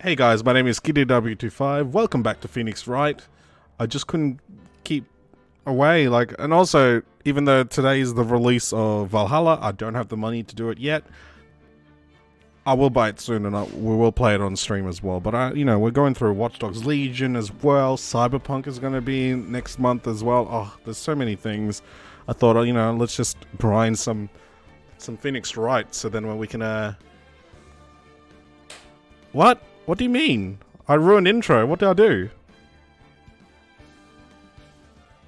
Hey guys, my name is KiddyW25. Welcome back to Phoenix Wright. I just couldn't keep away, and also, even though today is the release of Valhalla, I don't have the money to do it yet. I will buy it soon, and we will play it on stream as well. But we're going through Watch Dogs Legion as well. Cyberpunk is going to be next month as well. Oh, there's so many things. I thought, let's just grind some Phoenix Wright, so then when we can, What? What do you mean? I ruined intro. What did I do?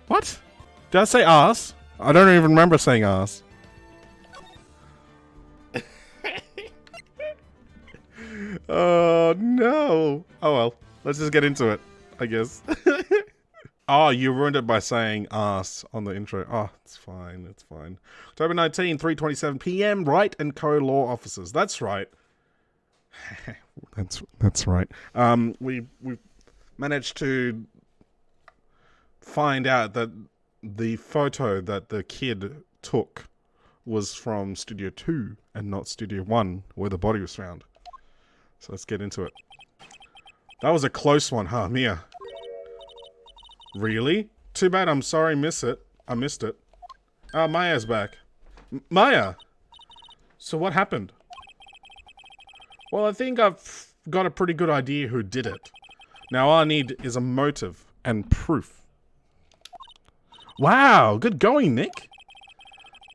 What? Did I say ass? I don't even remember saying ass. Oh, no. Oh, well. Let's just get into it, I guess. Oh, you ruined it by saying ass on the intro. Oh, it's fine. It's fine. October 19, 3:27 p.m. Wright and Co. Law Offices. That's right. That's right. We managed to find out that the photo that the kid took was from Studio 2 and not Studio 1, where the body was found. So let's get into it. That was a close one, huh, Mia? Really? Too bad. I'm sorry, I missed it. Ah, Maya's back. Maya! So what happened? Well, I think I've got a pretty good idea who did it. Now all I need is a motive and proof. Wow, good going, Nick.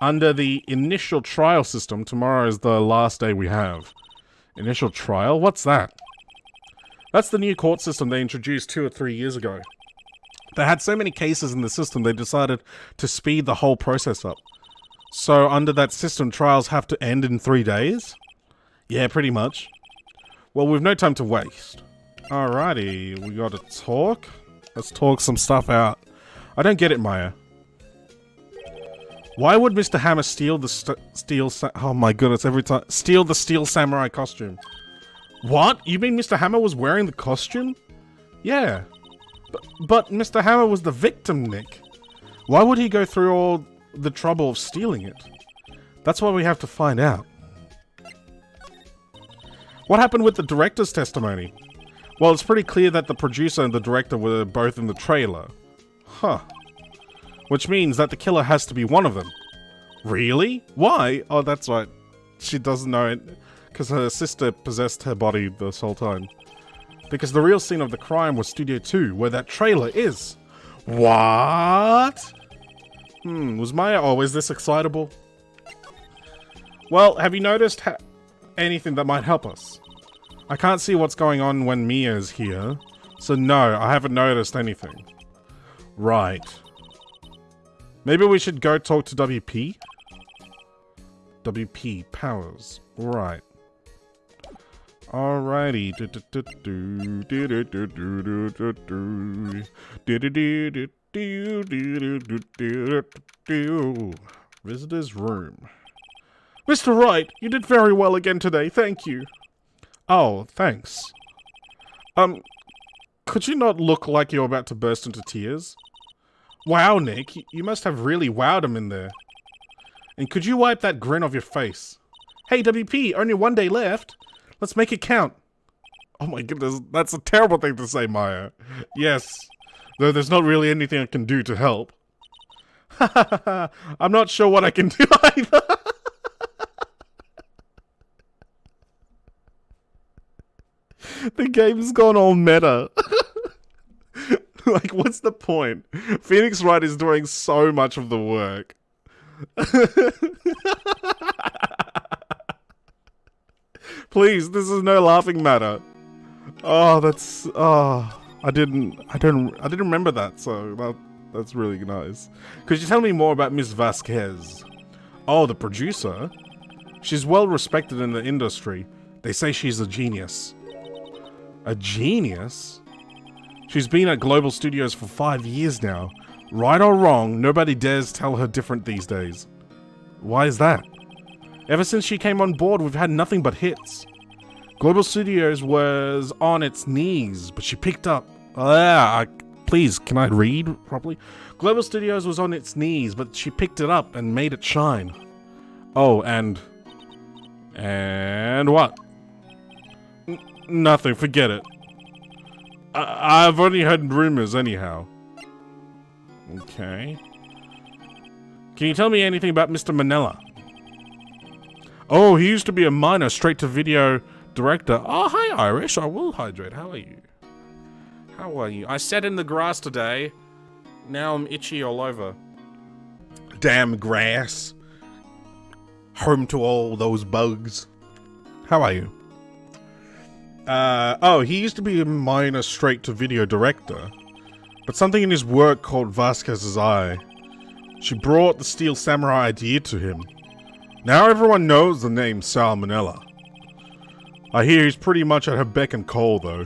Under the initial trial system, tomorrow is the last day we have. Initial trial? What's that? That's the new court system they introduced 2 or 3 years ago. They had so many cases in the system, they decided to speed the whole process up. So under that system, trials have to end in 3 days? Yeah, pretty much. Well, we've no time to waste. Alrighty, we gotta talk. Let's talk some stuff out. I don't get it, Maya. Why would Mr. Hammer steal the oh my goodness, every time. Steal the steel samurai costume? What? You mean Mr. Hammer was wearing the costume? Yeah. But Mr. Hammer was the victim, Nick. Why would he go through all the trouble of stealing it? That's what we have to find out. What happened with the director's testimony? Well, it's pretty clear that the producer and the director were both in the trailer. Huh. Which means that the killer has to be one of them. Really? Why? Oh, that's right. She doesn't know it, because her sister possessed her body this whole time. Because the real scene of the crime was Studio 2, where that trailer is. What? Was Maya always this excitable? Well, have you noticed anything that might help us? I can't see what's going on when Mia's here, so no, I haven't noticed anything. Right. Maybe we should go talk to WP? WP powers. Right. Alrighty. Visitor's room. Mr. Wright, you did very well again today, thank you. Oh, thanks. Could you not look like you're about to burst into tears? Wow, Nick, you must have really wowed him in there. And could you wipe that grin off your face? Hey, WP, only 1 day left. Let's make it count. Oh my goodness, that's a terrible thing to say, Maya. Yes, though there's not really anything I can do to help. I'm not sure what I can do either. The game's gone all meta. Like, what's the point? Phoenix Wright is doing so much of the work. Please, this is no laughing matter. Oh, that's... Oh, I didn't remember that, so that's really nice. Could you tell me more about Miss Vasquez? Oh, the producer? She's well respected in the industry. They say she's a genius. A genius? She's been at Global Studios for 5 years now. Right or wrong, nobody dares tell her different these days. Why is that? Ever since she came on board, we've had nothing but hits. Global Studios was on its knees, but she picked up... please, can I read properly? Global Studios was on its knees, but she picked it up and made it shine. Oh, and what? Nothing, forget it. I've only heard rumors anyhow. Okay. Can you tell me anything about Mr. Manila? Oh, he used to be a minor straight-to-video director. Oh, hi, Irish. I will hydrate. How are you? How are you? I sat in the grass today. Now I'm itchy all over. Damn grass. Home to all those bugs. How are you? Oh, he used to be a minor straight-to-video director. But something in his work caught Vasquez's eye. She brought the Steel Samurai idea to him. Now everyone knows the name Salmonella. I hear he's pretty much at her beck and call, though.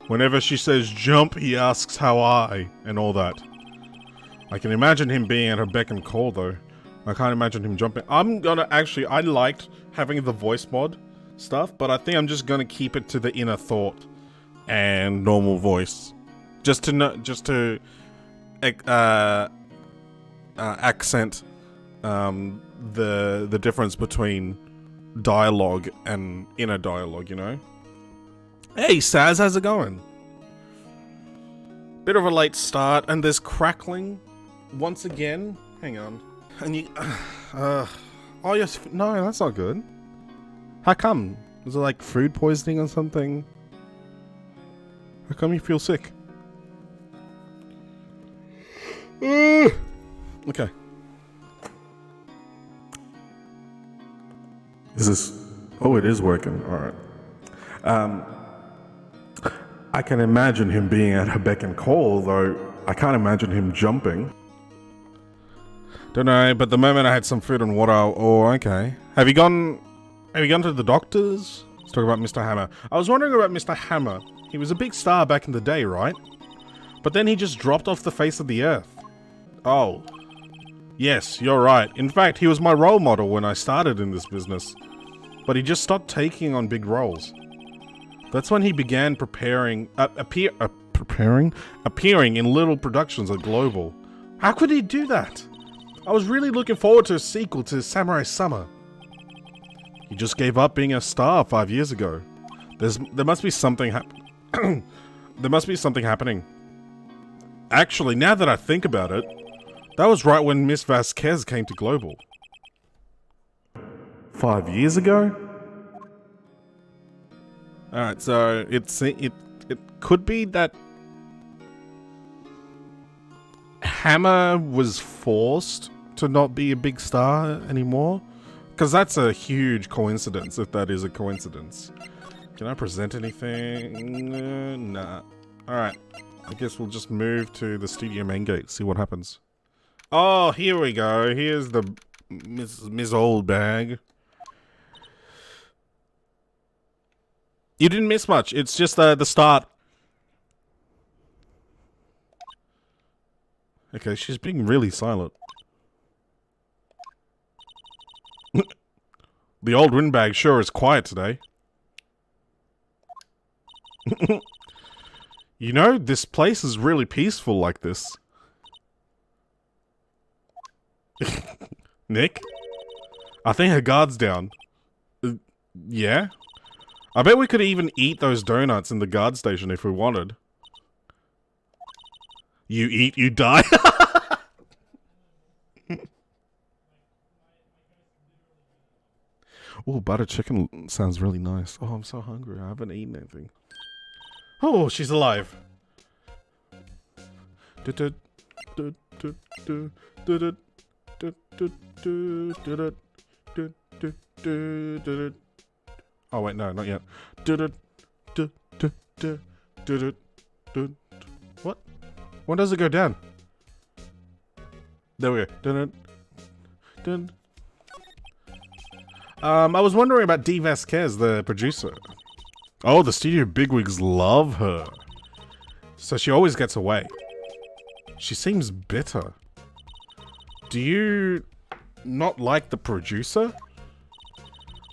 Whenever she says jump, he asks how I, and all that. I can imagine him being at her beck and call, though. I can't imagine him jumping. I'm gonna actually, I liked having the voice mod stuff, but I think I'm just gonna keep it to the inner thought and normal voice. Just to know, just to accent the difference between dialogue and inner dialogue, you know? Hey Saz, how's it going? Bit of a late start, and there's crackling once again. Hang on. And you oh yes, no, that's not good. How come? Was it like food poisoning or something? How come you feel sick? Okay. Is this... Oh, it is working. Alright. I can imagine him being at her beck and call, though I can't imagine him jumping. Don't know, but the moment I had some food and water... Oh, okay. Have you gone to the doctors? Let's talk about Mr. Hammer. I was wondering about Mr. Hammer. He was a big star back in the day, right? But then he just dropped off the face of the earth. Oh. Yes, you're right. In fact, he was my role model when I started in this business. But he just stopped taking on big roles. That's when he began appearing in little productions at Global. How could he do that? I was really looking forward to a sequel to Samurai Summer. He just gave up being a star 5 years ago. There must be something there must be something happening. Actually, now that I think about it, that was right when Miss Vasquez came to Global. 5 years ago? Alright, so it could be that Hammer was forced to not be a big star anymore? Because that's a huge coincidence, if that is a coincidence. Can I present anything? Nah. Alright. I guess we'll just move to the studio main gate, see what happens. Oh, here we go. Here's the Ms. Old Bag. You didn't miss much. It's just the start. Okay, she's being really silent. The old windbag sure is quiet today. You know, this place is really peaceful like this. Nick? I think her guard's down. Yeah? I bet we could even eat those donuts in the guard station if we wanted. You eat, you die? Oh, butter chicken sounds really nice. Oh, I'm so hungry. I haven't eaten anything. Oh, she's alive. Oh wait, no, not yet. What? When does it go down? There we go. I was wondering about Dee Vasquez, the producer. Oh, the studio bigwigs love her. So she always gets away. She seems bitter. Do you not like the producer?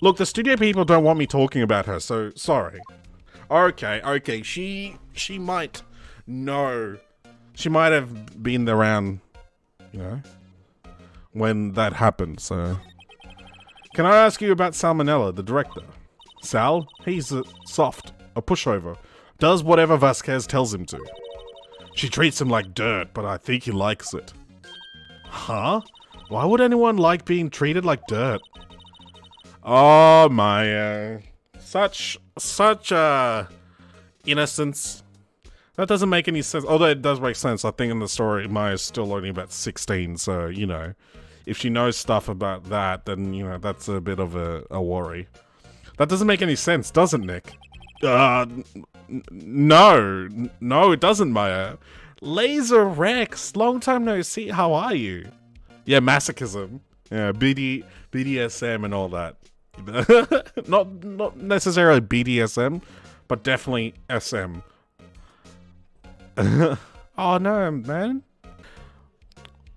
Look, the studio people don't want me talking about her, so sorry. Okay, she might know. She might have been around, you know, when that happened, so... Can I ask you about Salmonella, the director? Sal? He's soft. a pushover. Does whatever Vasquez tells him to. She treats him like dirt, but I think he likes it. Huh? Why would anyone like being treated like dirt? Oh, Maya. Such innocence. That doesn't make any sense. Although it does make sense. I think in the story, Maya's still only about 16, so, you know, if she knows stuff about that, then, you know, that's a bit of a worry. That doesn't make any sense, does it, Nick? No, it doesn't, Maya. Laser Rex, long time no see. How are you? Yeah, masochism. Yeah, BDSM and all that. not necessarily BDSM, but definitely SM. Oh no, man.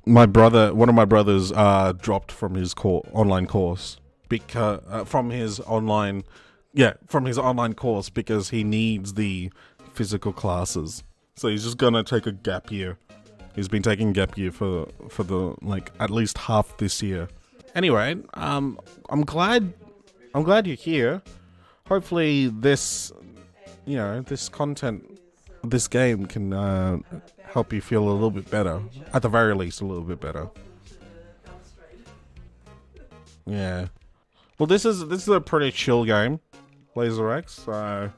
One of my brothers, dropped from his online course because from his online course because he needs the physical classes. So he's just gonna take a gap year. He's been taking gap year for the like at least half this year. Anyway, I'm glad you're here. Hopefully this, you know, this content, this game can help you feel a little bit better. At the very least, a little bit better. Yeah. Well, this is a pretty chill game, Laser X. So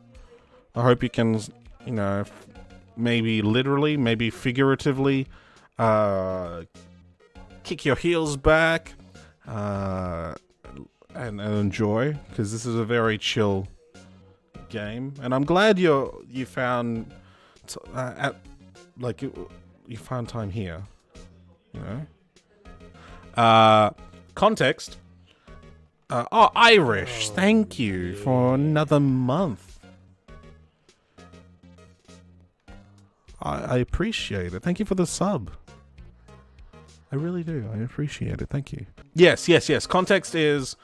I hope you can, you know, maybe literally, maybe figuratively, kick your heels back, and enjoy, because this is a very chill game, and I'm glad you found you found time here, you know. Context. Irish, thank you for another month. I appreciate it. Thank you for the sub. I really do. I appreciate it. Thank you. Yes. Context is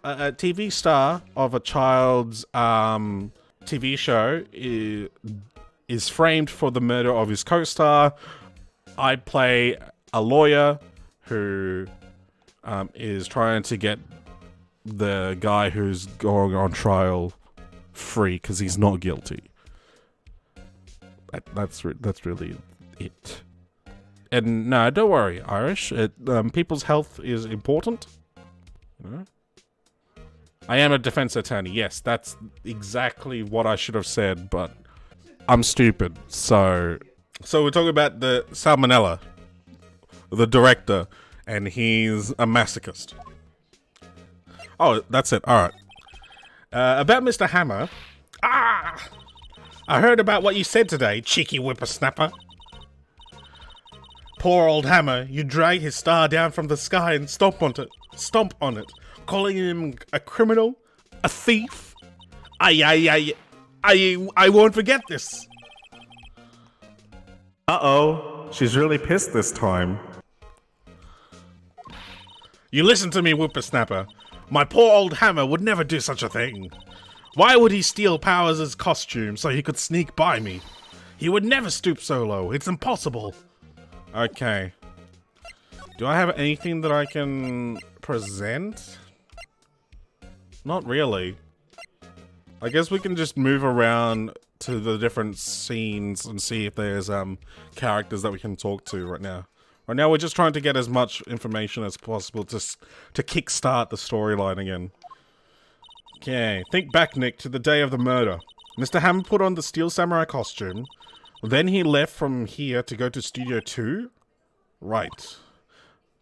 a TV star of a child's TV show is framed for the murder of his co-star. I play a lawyer who is trying to get the guy who's going on trial free because he's not guilty. That's really it. And no, don't worry, Irish. People's health is important. You know? I am a defense attorney. Yes, that's exactly what I should have said, but I'm stupid. So we're talking about the Salmonella, the director, and he's a masochist. Oh, that's it. All right. About Mr. Hammer. I heard about what you said today, cheeky whippersnapper. Poor old Hammer, you dragged his star down from the sky and stomp on it, calling him a criminal, a thief. I won't forget this. Uh-oh, she's really pissed this time. You listen to me, whippersnapper. My poor old Hammer would never do such a thing. Why would he steal Powers' costume so he could sneak by me? He would never stoop so low. It's impossible. Okay. Do I have anything that I can present? Not really. I guess we can just move around to the different scenes and see if there's characters that we can talk to right now. Right now we're just trying to get as much information as possible to kickstart the storyline again. Okay, think back, Nick, to the day of the murder. Mr. Hammer put on the Steel Samurai costume. Then he left from here to go to Studio 2? Right.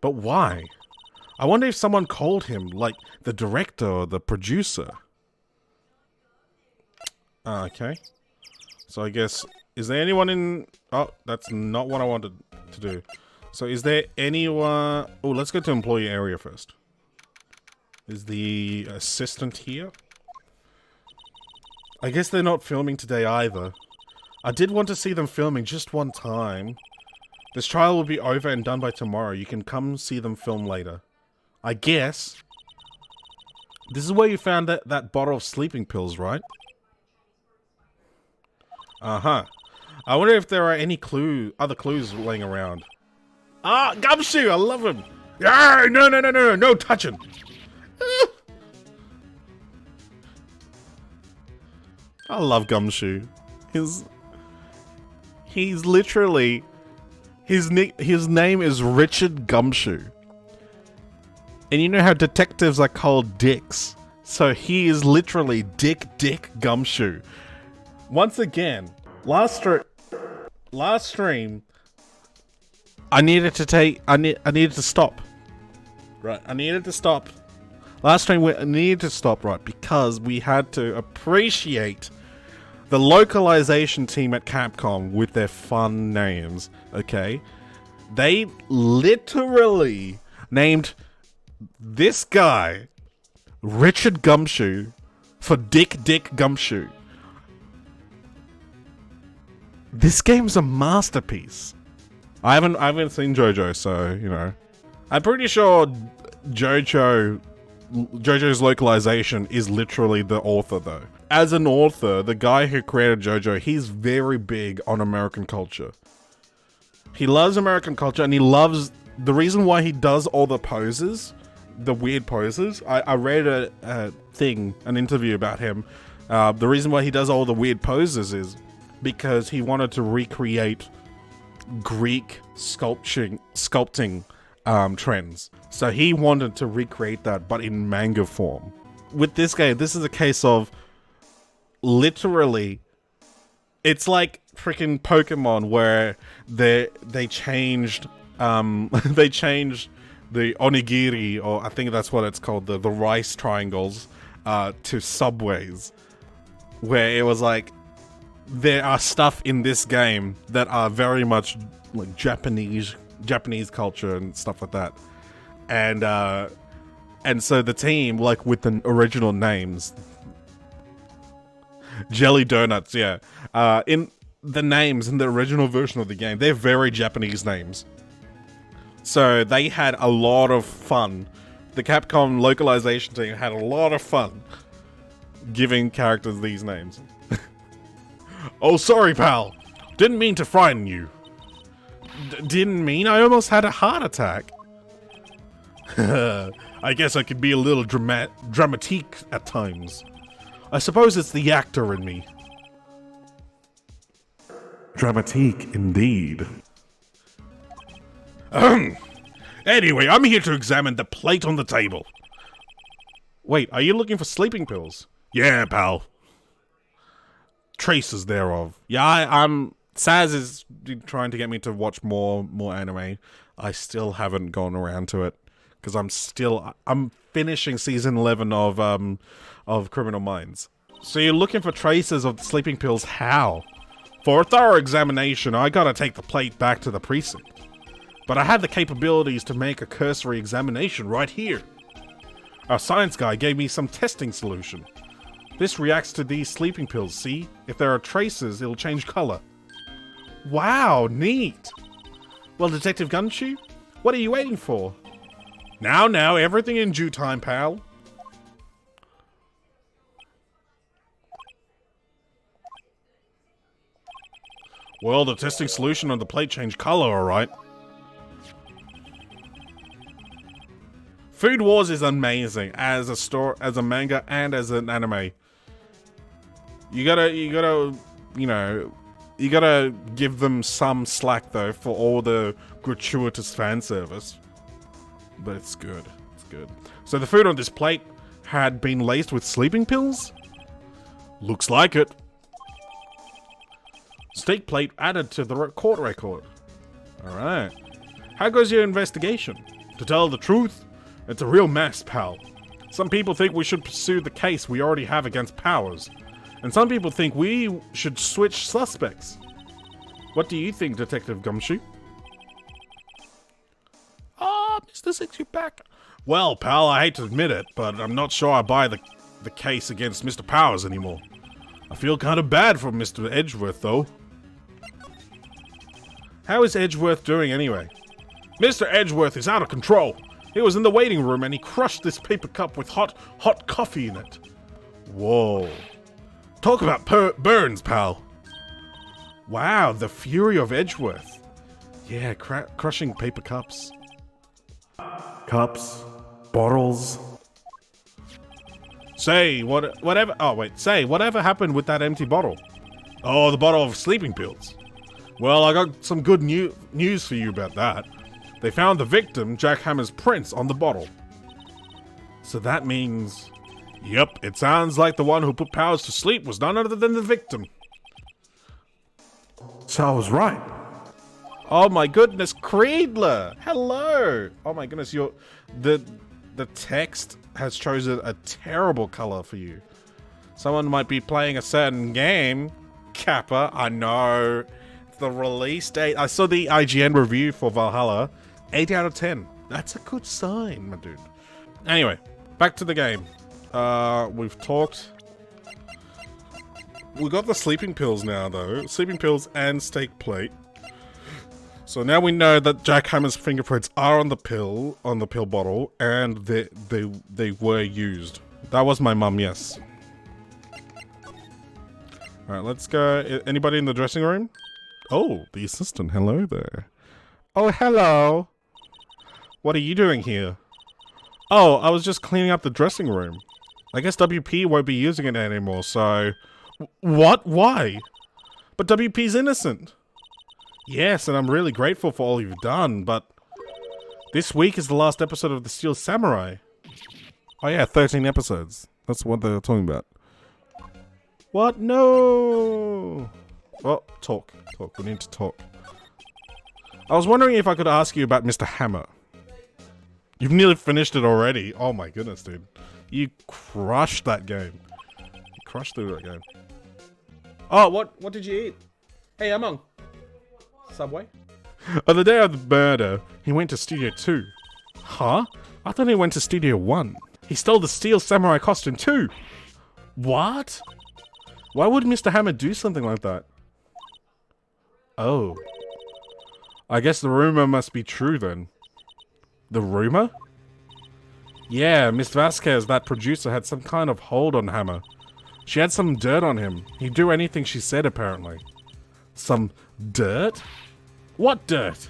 But why? I wonder if someone called him, like the director or the producer. Okay. So I guess, is there anyone in... Oh, that's not what I wanted to do. So is there anyone... Oh, let's go to employee area first. Is the assistant here? I guess they're not filming today either. I did want to see them filming just one time. This trial will be over and done by tomorrow. You can come see them film later. I guess. This is where you found that bottle of sleeping pills, right? Uh-huh. I wonder if there are any other clues laying around. Ah, Gumshoe! I love him! Yeah, no touching! I love Gumshoe. He's literally his name is Richard Gumshoe. And you know how detectives are called dicks. So he is literally Dick Gumshoe. Once again, last stream I needed to stop. Right, I needed to stop. Last stream I needed to stop, right, because we had to appreciate the localization team at Capcom with their fun names, okay? They literally named this guy Richard Gumshoe for Dick Gumshoe. This game's a masterpiece. I haven't seen JoJo, so you know. I'm pretty sure JoJo's localization is literally the author, though. As an author, the guy who created JoJo, he's very big on American culture. He loves American culture, and he loves the reason why he does all the poses. The weird poses. I read an interview about him. The reason why he does all the weird poses is because he wanted to recreate Greek sculpting trends. So he wanted to recreate that, but in manga form. With this game, this is a case of literally, it's like freaking Pokemon where they changed they changed the onigiri, or I think that's what it's called, the rice triangles, to subways, where it was like, there are stuff in this game that are very much like Japanese culture and stuff like that, and so the team, like with the original names, Jelly Donuts, yeah, in the names in the original version of the game, they're very Japanese names. So they had a lot of fun. The Capcom localization team had a lot of fun giving characters these names. Oh, sorry, pal. Didn't mean to frighten you. Didn't mean? I almost had a heart attack. I guess I could be a little dramatique at times. I suppose it's the actor in me. Dramatique, indeed. Anyway, I'm here to examine the plate on the table. Wait, are you looking for sleeping pills? Yeah, pal. Traces thereof. Yeah, I'm... Saz is trying to get me to watch more anime. I still haven't gone around to it. Because I'm finishing season 11 of Criminal Minds. So you're looking for traces of the sleeping pills, how? For a thorough examination, I gotta take the plate back to the precinct. But I have the capabilities to make a cursory examination right here. Our science guy gave me some testing solution. This reacts to these sleeping pills, see? If there are traces, it'll change color. Wow, neat! Well, Detective Gumshoe, what are you waiting for? Now, everything in due time, pal. Well, the testing solution on the plate changed color, alright. Food Wars is amazing as a manga and as an anime. You gotta, you know, you gotta give them some slack though for all the gratuitous fan service. But it's good. It's good. So the food on this plate had been laced with sleeping pills? Looks like it. Steak plate added to the court record. Alright. How goes your investigation? To tell the truth, it's a real mess, pal. Some people think we should pursue the case we already have against Powers. And some people think we should switch suspects. What do you think, Detective Gumshoe? Mr. Six-Pack. Well, pal, I hate to admit it, but I'm not sure I buy the case against Mr. Powers anymore. I feel kind of bad for Mr. Edgeworth, though. How is Edgeworth doing anyway? Mr. Edgeworth is out of control. He was in the waiting room and he crushed this paper cup with hot coffee in it. Whoa. Talk about burns, pal. Wow, the fury of Edgeworth. Yeah, crushing paper cups. Cups. Bottles. Whatever. Oh, wait. Say, whatever happened with that empty bottle? Oh, the bottle of sleeping pills. Well, I got some good news for you about that. They found the victim, Jack Hammer's prints, on the bottle. So that means... Yep, it sounds like the one who put Powers to sleep was none other than the victim. So I was right. Oh my goodness, Creedler! Hello! Oh my goodness, the text has chosen a terrible color for you. Someone might be playing a certain game. Kappa, I know. The release date. I saw the IGN review for Valhalla. 8 out of 10. That's a good sign, my dude. Anyway, back to the game. We've talked. We got the sleeping pills now, though. Sleeping pills and steak plate. So now we know that Jack Hammer's fingerprints are on the pill bottle, and they were used. That was my mum, yes. All right, let's go. Anybody in the dressing room? Oh, the assistant. Hello there. Oh, hello. What are you doing here? Oh, I was just cleaning up the dressing room. I guess WP won't be using it anymore, so... What? Why? But WP's innocent. Yes, and I'm really grateful for all you've done, but... This week is the last episode of The Steel Samurai. Oh yeah, 13 episodes. That's what they're talking about. What? No! Well, talk. We need to talk. I was wondering if I could ask you about Mr. Hammer. You've nearly finished it already. Oh my goodness, dude. You crushed that game. You crushed through that game. Oh, what did you eat? Hey, Among. Subway? On the day of the murder, he went to Studio 2. Huh? I thought he went to Studio 1. He stole the Steel Samurai costume too. What? Why would Mr. Hammer do something like that? Oh. I guess the rumor must be true then. The rumor? Yeah, Miss Vasquez, that producer, had some kind of hold on Hammer. She had some dirt on him. He'd do anything she said, apparently. Some dirt? What dirt?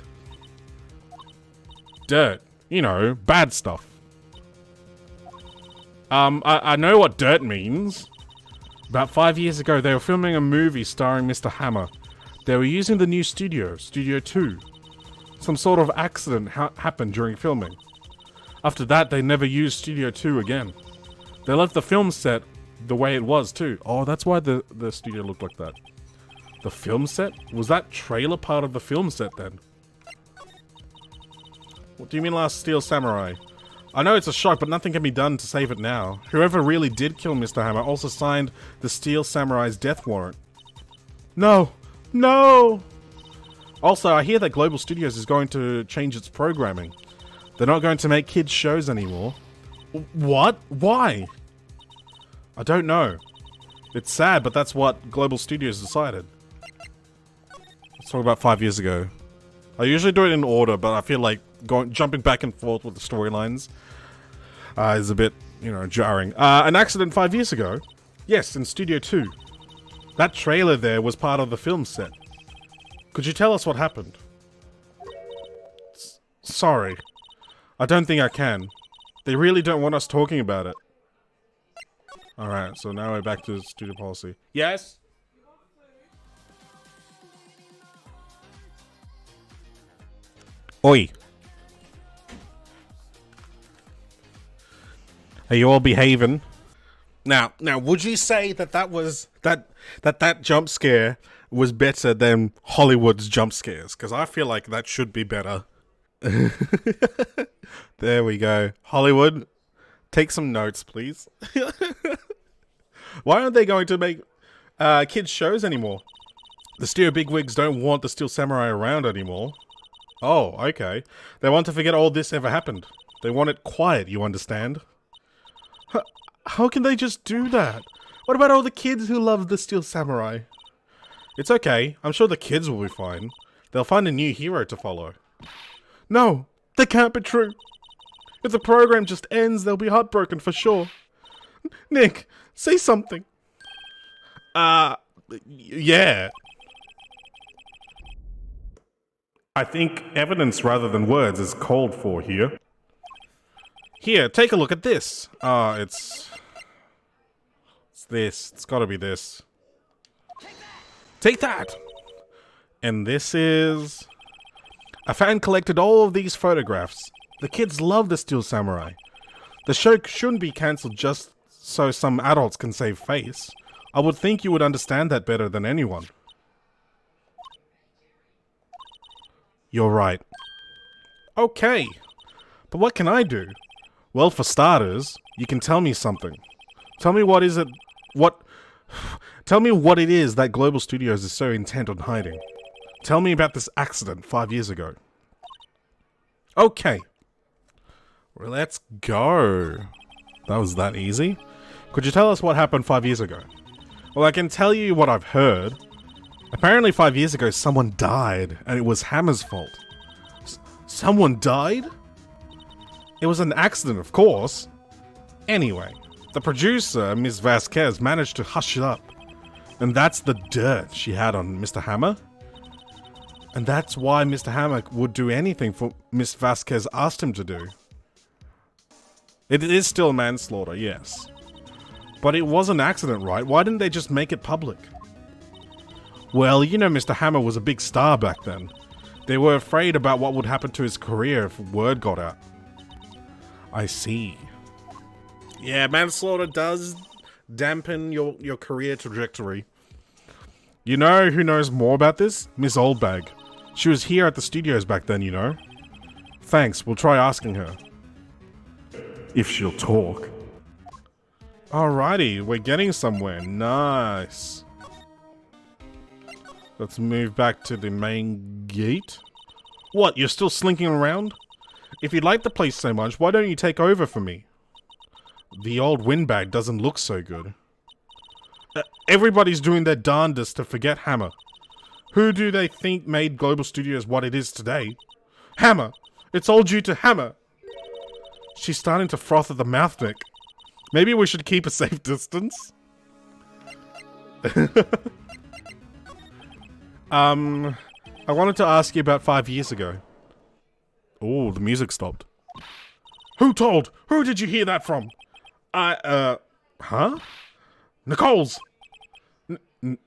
Dirt. You know, bad stuff. I know what dirt means. About 5 years ago, they were filming a movie starring Mr. Hammer. They were using the new studio, Studio 2. Some sort of accident happened during filming. After that, they never used Studio 2 again. They left the film set the way it was, too. Oh, that's why the studio looked like that. The film set? Was that trailer part of the film set, then? What do you mean Last Steel Samurai? I know it's a shock, but nothing can be done to save it now. Whoever really did kill Mr. Hammer also signed the Steel Samurai's death warrant. No! No! Also, I hear that Global Studios is going to change its programming. They're not going to make kids' shows anymore. What? Why? I don't know. It's sad, but that's what Global Studios decided. Let's talk about 5 years ago. I usually do it in order, but I feel like jumping back and forth with the storylines is a bit, jarring. An accident 5 years ago? Yes, in Studio 2. That trailer there was part of the film set. Could you tell us what happened? Sorry. I don't think I can. They really don't want us talking about it. Alright, so now we're back to studio policy. Yes? Oi. Are you all behaving? Now, would you say that jump scare was better than Hollywood's jump scares? Because I feel like that should be better. There we go. Hollywood, take some notes, please. Why aren't they going to make kids' shows anymore? The studio bigwigs don't want the Steel Samurai around anymore. Oh, okay. They want to forget all this ever happened. They want it quiet, you understand? How can they just do that? What about all the kids who love the Steel Samurai? It's okay. I'm sure the kids will be fine. They'll find a new hero to follow. No, that can't be true. If the program just ends, they'll be heartbroken for sure. Nick, say something. Yeah. I think evidence rather than words is called for here. Here, take a look at this. It's this. It's gotta be this. Take that! And this is... A fan collected all of these photographs. The kids love the Steel Samurai. The show shouldn't be cancelled just so some adults can save face. I would think you would understand that better than anyone. You're right. Okay. But what can I do? Well, for starters, you can tell me something. Tell me what is it... Tell me what it is that Global Studios is so intent on hiding. Tell me about this accident 5 years ago. Okay. Well, let's go. That was that easy. Could you tell us what happened 5 years ago? Well, I can tell you what I've heard. Apparently 5 years ago, someone died, and it was Hammer's fault. Someone died? It was an accident, of course. Anyway, the producer, Ms. Vasquez, managed to hush it up. And that's the dirt she had on Mr. Hammer. And that's why Mr. Hammer would do anything for Ms. Vasquez asked him to do. It is still manslaughter, yes. But it was an accident, right? Why didn't they just make it public? Well, you know Mr. Hammer was a big star back then. They were afraid about what would happen to his career if word got out. I see. Yeah, manslaughter does dampen your career trajectory. You know who knows more about this? Miss Oldbag. She was here at the studios back then, you know. Thanks, we'll try asking her. If she'll talk. Alrighty, we're getting somewhere. Nice. Let's move back to the main gate. What, you're still slinking around? If you like the place so much, why don't you take over for me? The old windbag doesn't look so good. Everybody's doing their darndest to forget Hammer. Who do they think made Global Studios what it is today? Hammer! It's all due to Hammer! She's starting to froth at the mouth, Nick. Maybe we should keep a safe distance? I wanted to ask you about 5 years ago. Oh, the music stopped. Who told? Who did you hear that from? Huh? Nichols!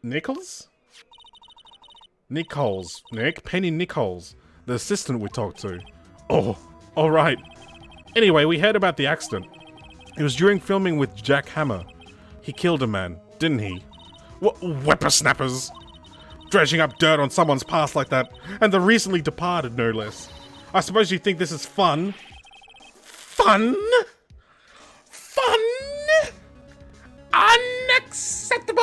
Nichols? Nichols. Nick? Penny Nichols. The assistant we talked to. Oh, alright. Anyway, we heard about the accident. It was during filming with Jack Hammer. He killed a man, didn't he? Whippersnappers! Dredging up dirt on someone's past like that, and the recently departed, no less. I suppose you think this is fun? Fun? Fun? Unacceptable?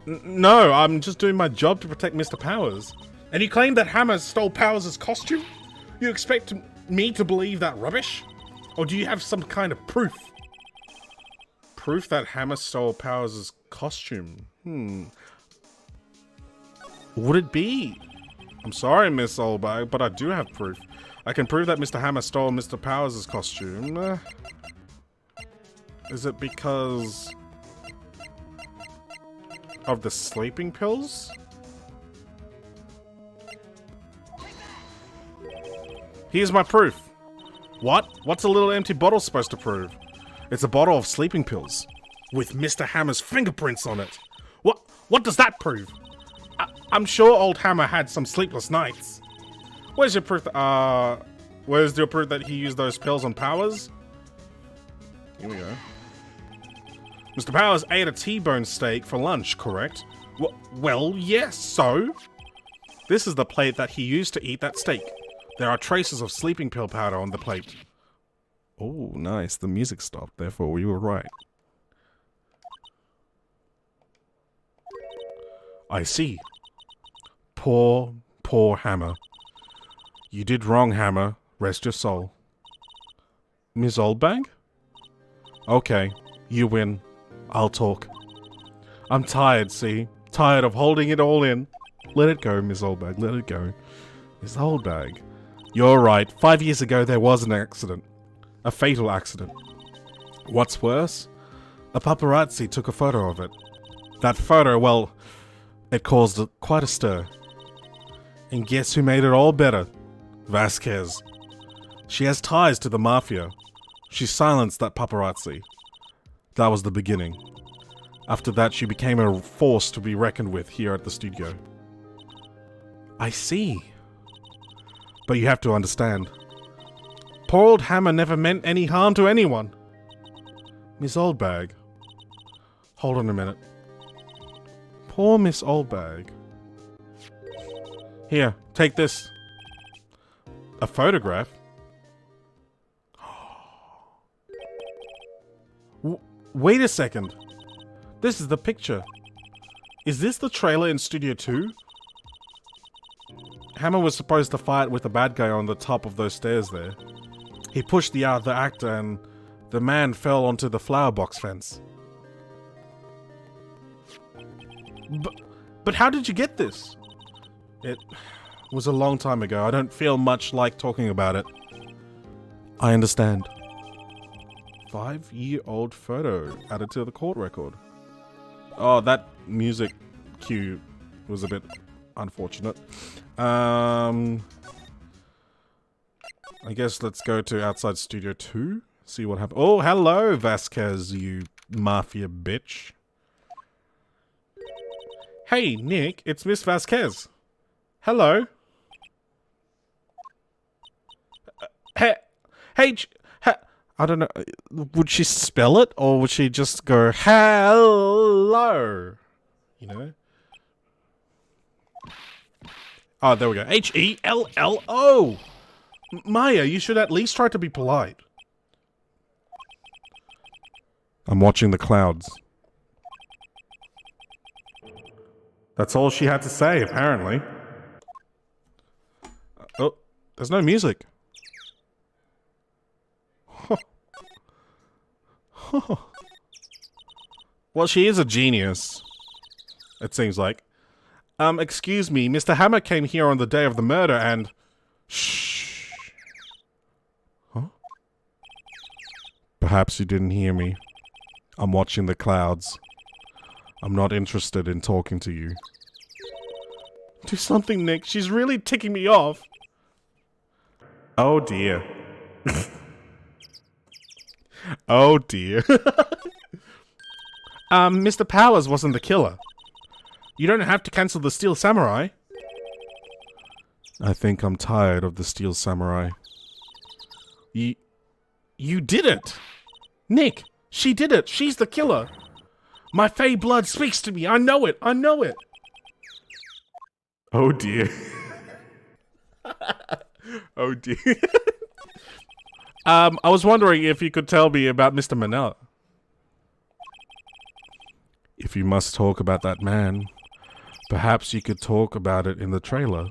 No, I'm just doing my job to protect Mr. Powers. And you claim that Hammer stole Powers' costume? You expect me to believe that rubbish? Or do you have some kind of proof? Proof that Hammer stole Powers' costume? Would it be? I'm sorry, Miss Oldbag, but I do have proof. I can prove that Mr. Hammer stole Mr. Powers' costume. Is it because of the sleeping pills? Here's my proof. What? What's a little empty bottle supposed to prove? It's a bottle of sleeping pills with Mr. Hammer's fingerprints on it. What does that prove? I'm sure old Hammer had some sleepless nights. Where's your proof? Where's your proof that he used those pills on Powers? Here we go. Mr. Powers ate a T-bone steak for lunch, correct? Well, yes, so? This is the plate that he used to eat that steak. There are traces of sleeping pill powder on the plate. Oh, nice. The music stopped, therefore we were right. I see. Poor, poor Hammer. You did wrong, Hammer. Rest your soul. Ms. Oldbag? Okay, you win. I'll talk. I'm tired, see? Tired of holding it all in. Let it go, Ms. Oldbag, let it go. Ms. Oldbag. You're right. 5 years ago there was an accident. A fatal accident. What's worse? A paparazzi took a photo of it. That photo, well, it caused quite a stir. And guess who made it all better? Vasquez. She has ties to the mafia. She silenced that paparazzi. That was the beginning. After that, she became a force to be reckoned with here at the studio. I see. But you have to understand. Poor old Hammer never meant any harm to anyone. Miss Oldbag. Hold on a minute. Poor Miss Oldbag. Here, take this. A photograph? Wait a second. This is the picture. Is this the trailer in Studio 2? Hammer was supposed to fight with the bad guy on the top of those stairs there. He pushed the other actor and the man fell onto the flower box fence. But how did you get this? It was a long time ago. I don't feel much like talking about it. I understand. 5-year-old photo added to the court record. Oh, that music cue was a bit unfortunate. I guess let's go to outside Studio 2. See what happens. Oh, hello, Vasquez, you mafia bitch. Hey, Nick, it's Miss Vasquez. Hello. Hey, I don't know. Would she spell it, or would she just go hello? You know. Oh, there we go. Hello. Maya, you should at least try to be polite. I'm watching the clouds. That's all she had to say, apparently. Oh, there's no music. Well, she is a genius. It seems like. Excuse me, Mr. Hammer came here on the day of the murder and... Shh. Huh? Perhaps you didn't hear me. I'm watching the clouds. I'm not interested in talking to you. Do something, Nick. She's really ticking me off. Oh, dear. Oh, dear. Mr. Powers wasn't the killer. You don't have to cancel the Steel Samurai. I think I'm tired of the Steel Samurai. You did it! Nick, she did it! She's the killer! My Fey blood speaks to me! I know it! I know it! Oh dear. Oh dear. I was wondering if you could tell me about Mr. Manella. If you must talk about that man, perhaps you could talk about it in the trailer.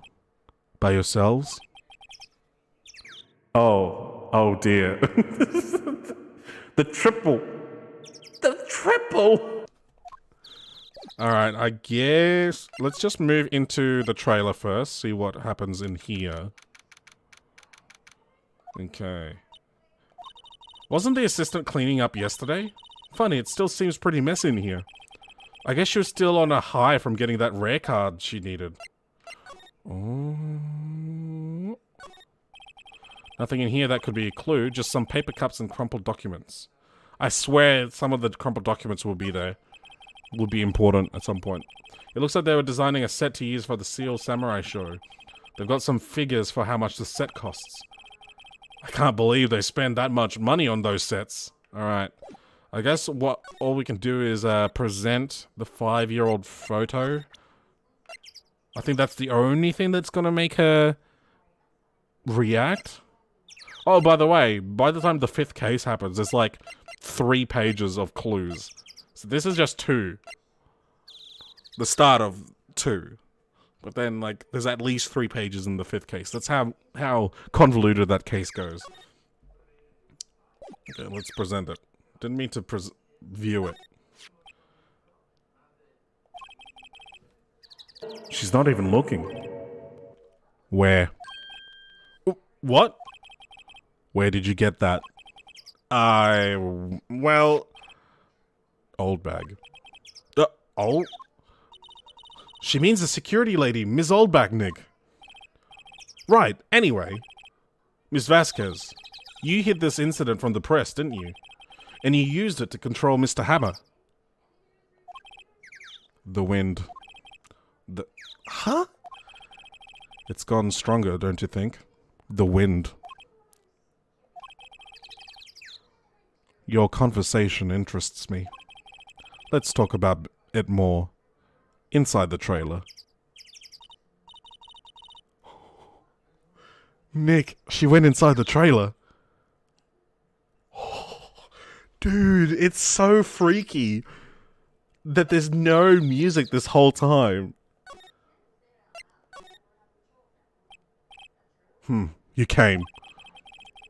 By yourselves? Oh dear. The triple. Alright, I guess... Let's just move into the trailer first, see what happens in here. Okay. Wasn't the assistant cleaning up yesterday? Funny, it still seems pretty messy in here. I guess she was still on a high from getting that rare card she needed. Oh. Nothing in here that could be a clue, just some paper cups and crumpled documents. I swear some of the crumpled documents will be there. Would be important at some point. It looks like they were designing a set to use for the Steel Samurai show. They've got some figures for how much the set costs. I can't believe they spend that much money on those sets. Alright. I guess all we can do is present the 5-year-old photo. I think that's the only thing that's gonna make her react. Oh, by the way, by the time the 5th case happens, there's like 3 pages of clues. So this is just 2. The start of 2. But then, like, there's at least 3 pages in the 5th case. That's how convoluted that case goes. Okay, let's present it. Didn't mean to view it. She's not even looking. Where? What? Where did you get that? Well... Oldbag. Oh? She means the security lady, Ms. Oldbag, Nick. Right, anyway. Ms. Vasquez, you hid this incident from the press, didn't you? and you used it to control Mr. Hammer. The wind. Huh? It's gotten stronger, don't you think? The wind. Your conversation interests me. Let's talk about it more inside the trailer. Nick, she went inside the trailer. Dude, it's so freaky that there's no music this whole time. You came.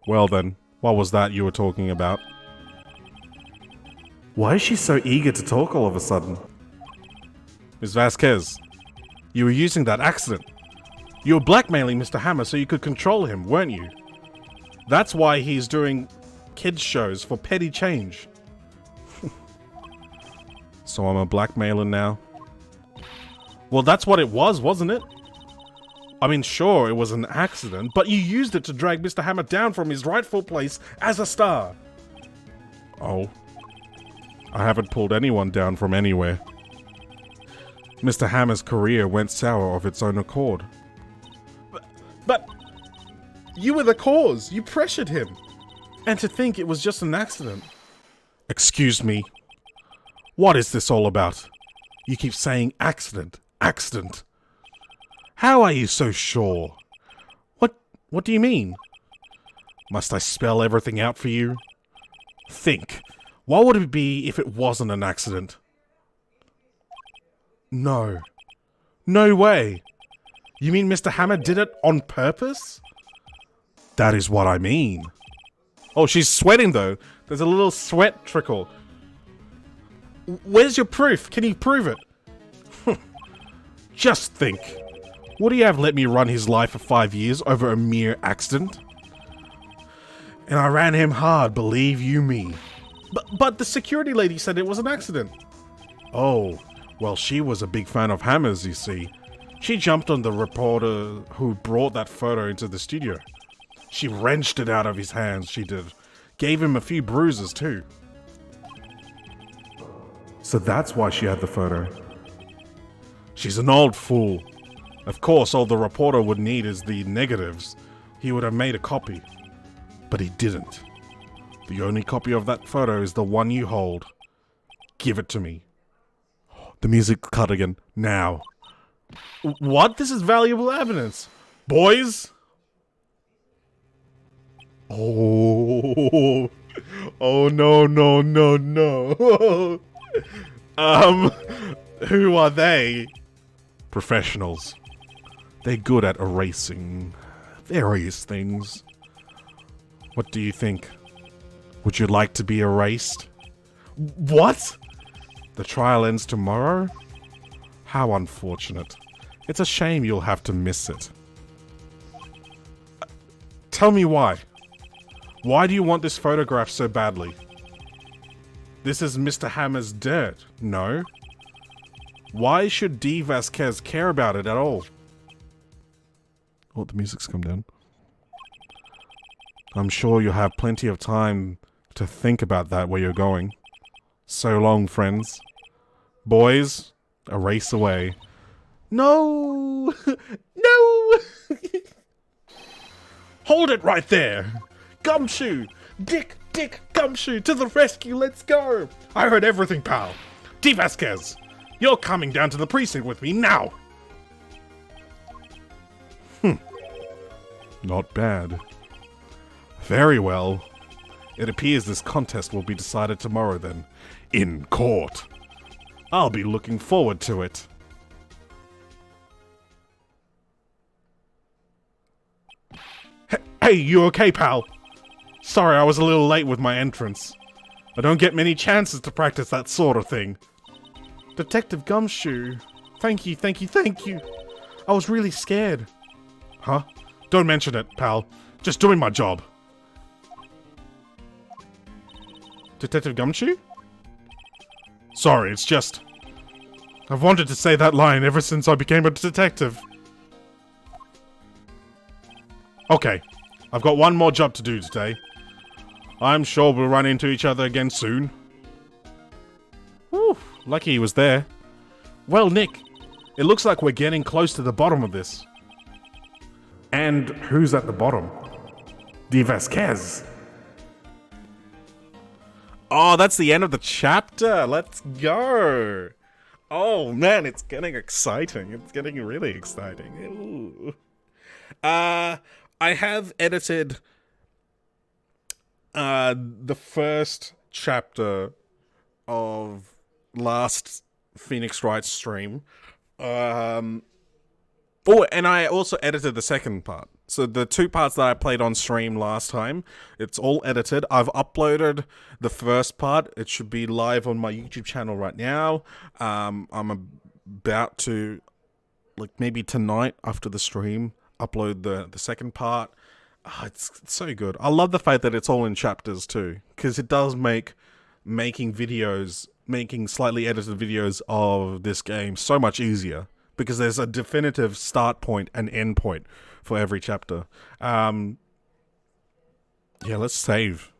Well then, what was that you were talking about? Why is she so eager to talk all of a sudden? Ms. Vasquez, you were using that accident. You were blackmailing Mr. Hammer so you could control him, weren't you? That's why he's doing kids shows for petty change. So I'm a blackmailer now? Well, that's what it was, wasn't it? I mean, sure, it was an accident, but you used it to drag Mr. Hammer down from his rightful place as a star. Oh. I haven't pulled anyone down from anywhere. Mr. Hammer's career went sour of its own accord. But you were the cause. You pressured him. And to think it was just an accident. Excuse me. What is this all about? You keep saying accident, accident. How are you so sure? What do you mean? Must I spell everything out for you? Think. What would it be if it wasn't an accident? No. No way. You mean Mr. Hammer did it on purpose? That is what I mean. Oh, she's sweating though. There's a little sweat trickle. Where's your proof? Can you prove it? Just think. Would he have let me run his life for 5 years over a mere accident? And I ran him hard, believe you me. But the security lady said it was an accident. Oh, well, she was a big fan of Hammer's, you see. She jumped on the reporter who brought that photo into the studio. She wrenched it out of his hands, she did. Gave him a few bruises, too. So that's why she had the photo. She's an old fool. Of course, all the reporter would need is the negatives. He would have made a copy. But he didn't. The only copy of that photo is the one you hold. Give it to me. The music cut again. Now. What? This is valuable evidence. Boys? Oh. Oh, no, no, no, no. Who are they? Professionals. They're good at erasing various things. What do you think? Would you like to be erased? What? The trial ends tomorrow? How unfortunate. It's a shame you'll have to miss it. Tell me why. Why do you want this photograph so badly? This is Mr. Hammer's dirt, no? Why should D. Vasquez care about it at all? Oh, the music's come down. I'm sure you'll have plenty of time to think about that where you're going. So long, friends. Boys, erase away. No! No! Hold it right there! Gumshoe! Dick Gumshoe, to the rescue, let's go! I heard everything, pal. D. Vasquez, you're coming down to the precinct with me now! Not bad. Very well. It appears this contest will be decided tomorrow then. In court. I'll be looking forward to it. Hey, you okay, pal? Sorry, I was a little late with my entrance. I don't get many chances to practice that sort of thing. Detective Gumshoe. Thank you. I was really scared. Huh? Don't mention it, pal. Just doing my job. Detective Gumshoe? Sorry, it's just... I've wanted to say that line ever since I became a detective. Okay, I've got one more job to do today. I'm sure we'll run into each other again soon. Whew, lucky he was there. Well, Nick, it looks like we're getting close to the bottom of this. And who's at the bottom? De Vasquez. Oh, that's the end of the chapter. Let's go. Oh, man, it's getting exciting. It's getting really exciting. Ooh. I have edited the first chapter of last Phoenix Wright stream. Oh, and I also edited the second part. So the 2 parts that I played on stream last time, it's all edited. I've uploaded the first part. It should be live on my YouTube channel right now. I'm about to, like, maybe tonight after the stream, upload the second part. Oh, it's so good. I love the fact that it's all in chapters too, because it does make making slightly edited videos of this game so much easier. Because there's a definitive start point and end point for every chapter. Yeah, let's save.